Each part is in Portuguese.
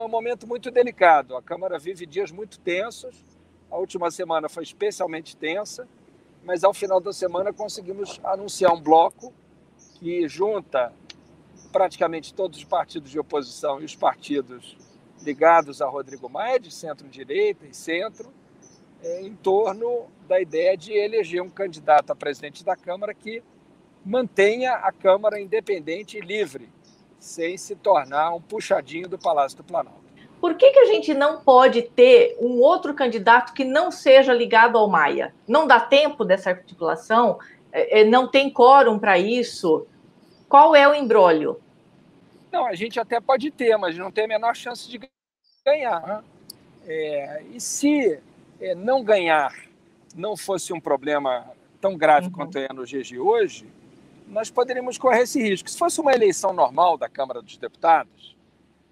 um momento muito delicado. A Câmara vive dias muito tensos. A última semana foi especialmente tensa, mas ao final da semana conseguimos anunciar um bloco que junta praticamente todos os partidos de oposição e os partidos ligados a Rodrigo Maia, de centro-direita e centro, em torno da ideia de eleger um candidato a presidente da Câmara que mantenha a Câmara independente e livre, sem se tornar um puxadinho do Palácio do Planalto. Por que a gente não pode ter um outro candidato que não seja ligado ao Maia? Não dá tempo dessa articulação? Não tem quórum para isso? Qual é o imbróglio? Não, a gente até pode ter, mas não tem a menor chance de ganhar. E se não ganhar não fosse um problema tão grave quanto é nos dias de hoje, nós poderíamos correr esse risco. Se fosse uma eleição normal da Câmara dos Deputados,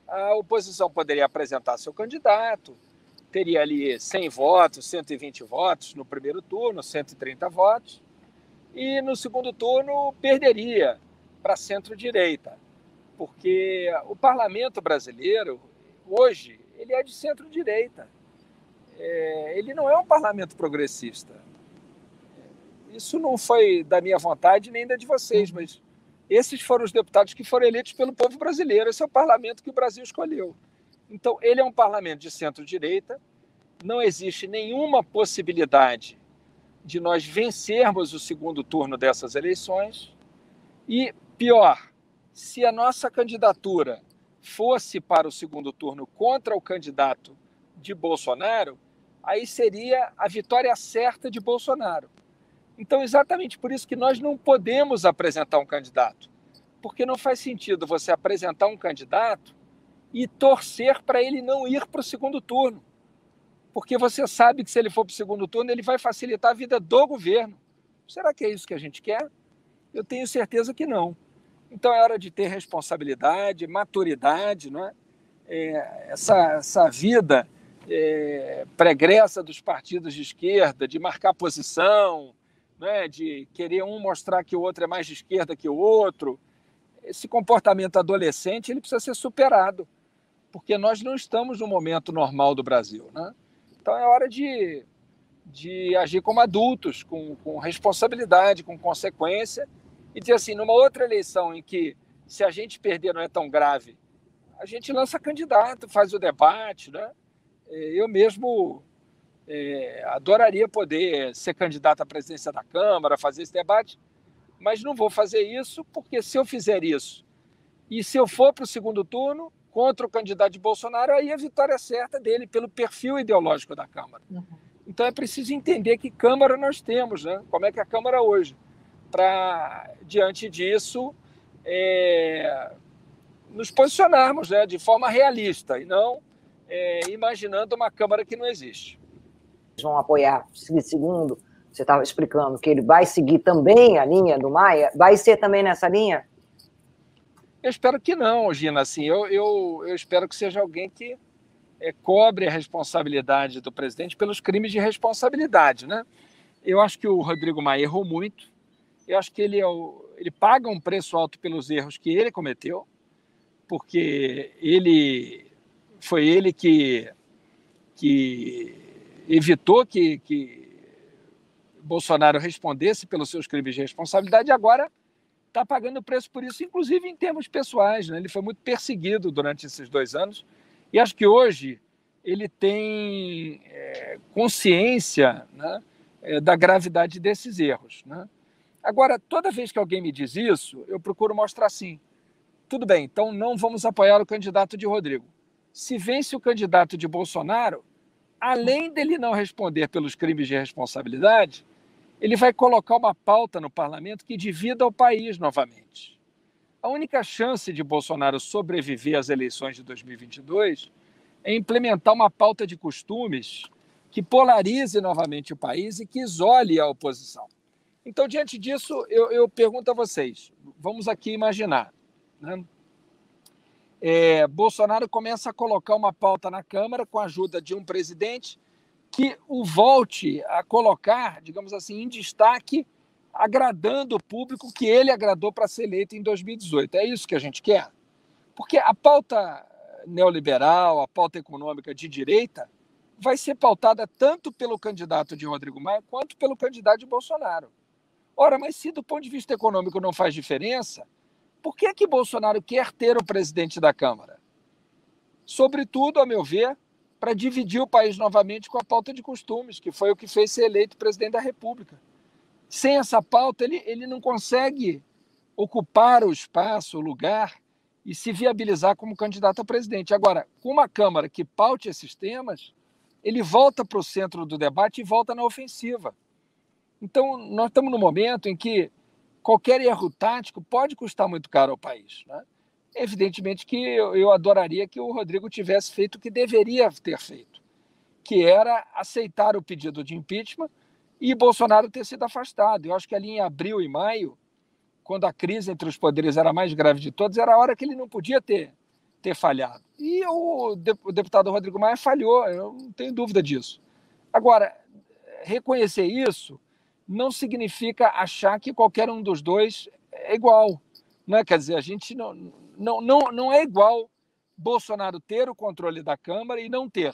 a oposição poderia apresentar seu candidato, teria ali 100 votos, 120 votos no primeiro turno, 130 votos, e no segundo turno perderia para centro-direita, porque o parlamento brasileiro, hoje, ele é de centro-direita. Ele não é um parlamento progressista. Isso não foi da minha vontade nem da de vocês, mas esses foram os deputados que foram eleitos pelo povo brasileiro. Esse é o parlamento que o Brasil escolheu. Então, ele é um parlamento de centro-direita. Não existe nenhuma possibilidade de nós vencermos o segundo turno dessas eleições. E, pior, se a nossa candidatura fosse para o segundo turno contra o candidato de Bolsonaro, aí seria a vitória certa de Bolsonaro. Então, exatamente por isso que nós não podemos apresentar um candidato, porque não faz sentido você apresentar um candidato e torcer para ele não ir para o segundo turno, porque você sabe que se ele for para o segundo turno, ele vai facilitar a vida do governo. Será que é isso que a gente quer? Eu tenho certeza que não. Então, é hora de ter responsabilidade, maturidade, não é? Essa vida pregressa dos partidos de esquerda, de marcar posição, né, de querer um mostrar que o outro é mais de esquerda que o outro. Esse comportamento adolescente ele precisa ser superado, porque nós não estamos no momento normal do Brasil, né? Então é hora de agir como adultos, com responsabilidade, com consequência, e dizer assim, numa outra eleição em que, se a gente perder não é tão grave, a gente lança candidato, faz o debate, né? Eu mesmo adoraria poder ser candidato à presidência da Câmara, fazer esse debate, mas não vou fazer isso, porque se eu fizer isso, e se eu for para o segundo turno, contra o candidato de Bolsonaro, aí a vitória é certa dele, pelo perfil ideológico da Câmara. Então é preciso entender que Câmara nós temos, né? Como é que é a Câmara hoje, para, diante disso, nos posicionarmos, né, de forma realista, e não imaginando uma Câmara que não existe. Vão apoiar, segundo você estava explicando, que ele vai seguir também a linha do Maia, vai ser também nessa linha? Eu espero que não, Gina. Assim, eu espero que seja alguém que cobre a responsabilidade do presidente pelos crimes de responsabilidade, né? Eu acho que o Rodrigo Maia errou muito. Eu acho que ele paga um preço alto pelos erros que ele cometeu, porque foi ele que evitou que Bolsonaro respondesse pelos seus crimes de responsabilidade e agora está pagando o preço por isso, inclusive em termos pessoais, né? Ele foi muito perseguido durante esses 2 anos e acho que hoje ele tem consciência, né, da gravidade desses erros, né? Agora, toda vez que alguém me diz isso, eu procuro mostrar assim, tudo bem, então não vamos apoiar o candidato de Rodrigo. Se vence o candidato de Bolsonaro, além dele não responder pelos crimes de responsabilidade, ele vai colocar uma pauta no parlamento que divida o país novamente. A única chance de Bolsonaro sobreviver às eleições de 2022 é implementar uma pauta de costumes que polarize novamente o país e que isole a oposição. Então, diante disso, eu pergunto a vocês, vamos aqui imaginar, né? Bolsonaro começa a colocar uma pauta na Câmara com a ajuda de um presidente que o volte a colocar, digamos assim, em destaque, agradando o público que ele agradou para ser eleito em 2018. É isso que a gente quer? Porque a pauta neoliberal, a pauta econômica de direita, vai ser pautada tanto pelo candidato de Rodrigo Maia quanto pelo candidato de Bolsonaro. Ora, mas se do ponto de vista econômico não faz diferença, por que que Bolsonaro quer ter o presidente da Câmara? Sobretudo, a meu ver, para dividir o país novamente com a pauta de costumes, que foi o que fez ser eleito presidente da República. Sem essa pauta, ele não consegue ocupar o espaço, o lugar e se viabilizar como candidato a presidente. Agora, com uma Câmara que paute esses temas, ele volta para o centro do debate e volta na ofensiva. Então, nós estamos num momento em que qualquer erro tático pode custar muito caro ao país, né? Evidentemente que eu adoraria que o Rodrigo tivesse feito o que deveria ter feito, que era aceitar o pedido de impeachment e Bolsonaro ter sido afastado. Eu acho que ali em abril e maio, quando a crise entre os poderes era a mais grave de todos, era a hora que ele não podia ter falhado. E o deputado Rodrigo Maia falhou, eu não tenho dúvida disso. Agora, reconhecer isso não significa achar que qualquer um dos dois é igual. Não é? Quer dizer, a gente não é igual Bolsonaro ter o controle da Câmara e não ter,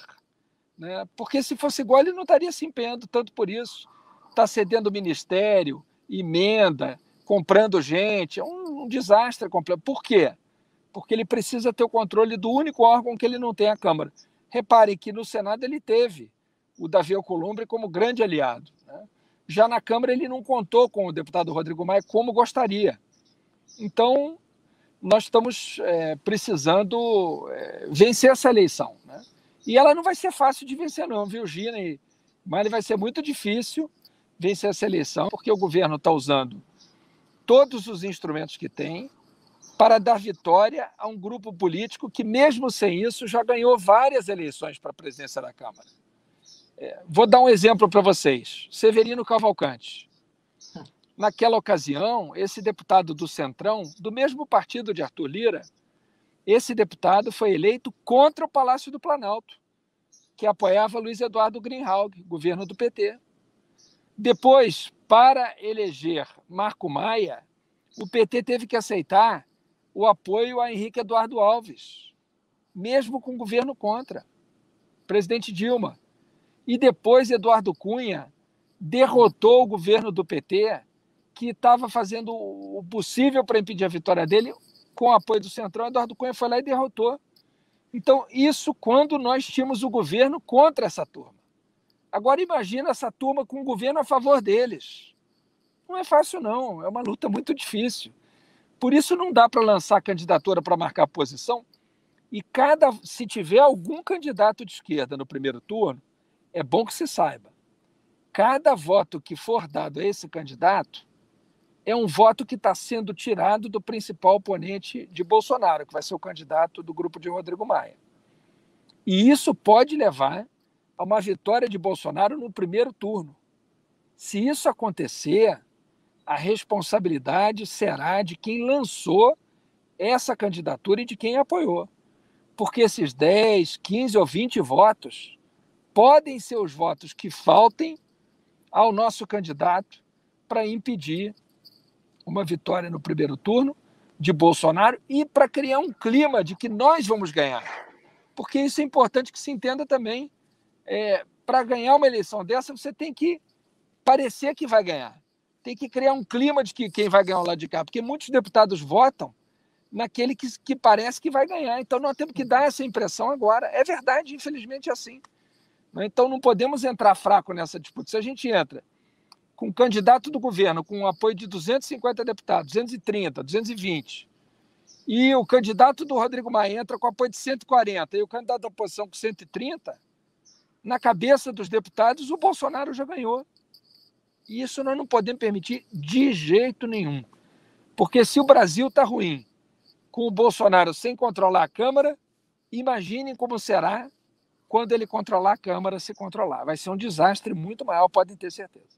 né? Porque se fosse igual, ele não estaria se empenhando tanto por isso. Está cedendo ministério, emenda, comprando gente, é um desastre completo. Por quê? Porque ele precisa ter o controle do único órgão que ele não tem, a Câmara. Reparem que no Senado ele teve o Davi Alcolumbre como grande aliado, né? Já na Câmara ele não contou com o deputado Rodrigo Maia como gostaria. Então, nós estamos precisando vencer essa eleição, né? E ela não vai ser fácil de vencer não, viu, Gina? Mas vai ser muito difícil vencer essa eleição, porque o governo está usando todos os instrumentos que tem para dar vitória a um grupo político que, mesmo sem isso, já ganhou várias eleições para a presidência da Câmara. Vou dar um exemplo para vocês. Severino Cavalcante. Naquela ocasião, esse deputado do Centrão, do mesmo partido de Arthur Lira, esse deputado foi eleito contra o Palácio do Planalto, que apoiava Luiz Eduardo Greenhalgh, governo do PT. Depois, para eleger Marco Maia, o PT teve que aceitar o apoio a Henrique Eduardo Alves, mesmo com o governo contra, presidente Dilma. E depois Eduardo Cunha derrotou o governo do PT, que estava fazendo o possível para impedir a vitória dele, com o apoio do Centrão. Eduardo Cunha foi lá e derrotou. Então, isso quando nós tínhamos o governo contra essa turma. Agora, imagina essa turma com o governo a favor deles. Não é fácil, não. É uma luta muito difícil. Por isso, não dá para lançar candidatura para marcar posição. E se tiver algum candidato de esquerda no primeiro turno, é bom que se saiba. Cada voto que for dado a esse candidato é um voto que está sendo tirado do principal oponente de Bolsonaro, que vai ser o candidato do grupo de Rodrigo Maia. E isso pode levar a uma vitória de Bolsonaro no primeiro turno. Se isso acontecer, a responsabilidade será de quem lançou essa candidatura e de quem apoiou. Porque esses 10, 15 ou 20 votos podem ser os votos que faltem ao nosso candidato para impedir uma vitória no primeiro turno de Bolsonaro e para criar um clima de que nós vamos ganhar. Porque isso é importante que se entenda também. Para ganhar uma eleição dessa, você tem que parecer que vai ganhar. Tem que criar um clima de que quem vai ganhar o lado de cá. Porque muitos deputados votam naquele que parece que vai ganhar. Então, nós temos que dar essa impressão agora. É verdade, infelizmente é assim. Então, não podemos entrar fraco nessa disputa. Se a gente entra com um candidato do governo com um apoio de 250 deputados, 230, 220, e o candidato do Rodrigo Maia entra com apoio de 140, e o candidato da oposição com 130, na cabeça dos deputados, o Bolsonaro já ganhou. E isso nós não podemos permitir de jeito nenhum. Porque se o Brasil está ruim, com o Bolsonaro sem controlar a Câmara, imaginem como será quando ele controlar a Câmara, se controlar. Vai ser um desastre muito maior, podem ter certeza.